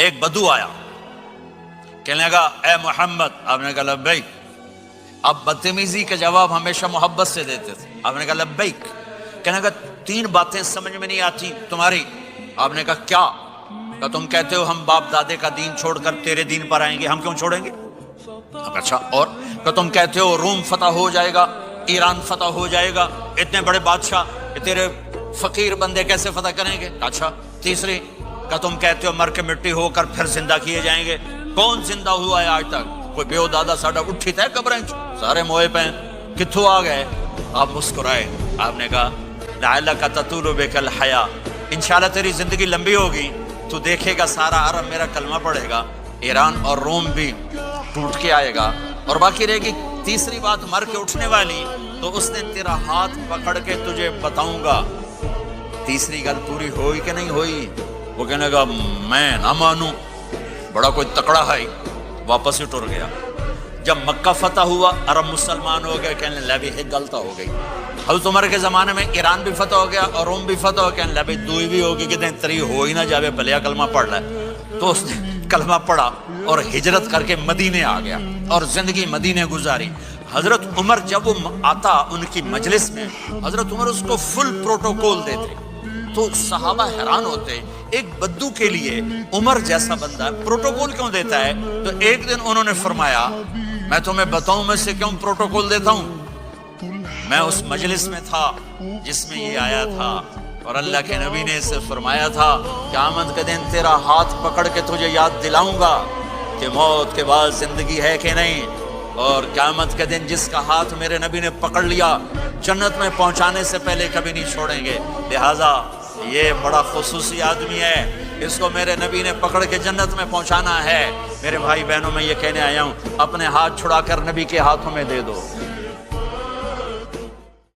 ایک بدو آیا، کہنے لگا اے محمد، آپ نے کہا لبیک۔ اب بدتمیزی کا جواب ہمیشہ محبت سے دیتے تھے، آپ نے کہا لبیک۔ کہنے لگا 3 باتیں سمجھ میں نہیں آتی تمہاری۔ آپ نے کہا کیا؟ کہ تم کہتے ہو ہم باپ دادے کا دین چھوڑ کر تیرے دین پر آئیں گے، ہم کیوں چھوڑیں گے؟ اچھا، اور کہ تم کہتے ہو روم فتح ہو جائے گا، ایران فتح ہو جائے گا، اتنے بڑے بادشاہ تیرے فقیر بندے کیسے فتح کریں گے؟ اچھا، تیسری کہ تم کہتے ہو مر کے مٹی ہو کر پھر زندہ کیے جائیں گے، کون زندہ ہوا ہے آج تک؟ کوئی بیو دادا ساڈا اٹھی تے قبریں سارے موئے پہ کتھوں آ گئے؟ آپ مسکرائے، آپ نے کہا لعلک تطول بک الحیا، انشاءاللہ تیری زندگی لمبی ہوگی، تو دیکھے گا سارا عرب میرا کلمہ پڑھے گا، ایران اور روم بھی ٹوٹ کے آئے گا، اور باقی رہے گی تیسری بات مر کے اٹھنے والی، تو اس نے تیرا ہاتھ پکڑ کے تجھے بتاؤں گا۔ تیسری گل پوری ہوئی کہ نہیں ہوئی؟ وہ کہنے لگا میں نہ مانوں، بڑا کوئی تکڑا ہے، واپس ہی ٹر گیا۔ جب مکہ فتح ہوا، عرب مسلمان ہو گئے، کہنے لگے ایک غلطہ ہو گئی۔ حضرت عمر کے زمانے میں ایران بھی فتح ہو گیا اور روم بھی فتح ہو گیا، کہنے لگے دوئی بھی ہوگی کہ دیں تری ہو ہی نہ جاوے، بھلیا کلمہ پڑھ لے۔ تو اس نے کلمہ پڑھا اور ہجرت کر کے مدینے آ گیا اور زندگی مدینے گزاری۔ حضرت عمر جب وہ آتا ان کی مجلس میں، حضرت عمر اس کو فل پروٹوکول دیتے، تو صحابہ حیران ہوتے، ایک بدو کے لیے عمر جیسا بندہ پروٹوکول کیوں دیتا ہے؟ تو ایک دن انہوں نے فرمایا میں تمہیں بتاؤں میں سے کیوں پروٹوکول دیتا ہوں؟ میں اس مجلس میں تھا جس میں یہ آیا تھا، اور اللہ کے نبی نے اسے فرمایا تھا قیامت کے دن تیرا ہاتھ پکڑ کے تجھے یاد دلاؤں گا کہ موت کے بعد زندگی ہے کہ نہیں، اور قیامت کے دن جس کا ہاتھ میرے نبی نے پکڑ لیا جنت میں پہنچانے سے پہلے کبھی نہیں چھوڑیں گے۔ لہٰذا یہ بڑا خصوصی آدمی ہے، اس کو میرے نبی نے پکڑ کے جنت میں پہنچانا ہے۔ میرے بھائی بہنوں، میں یہ کہنے آیا ہوں اپنے ہاتھ چھڑا کر نبی کے ہاتھوں میں دے دو۔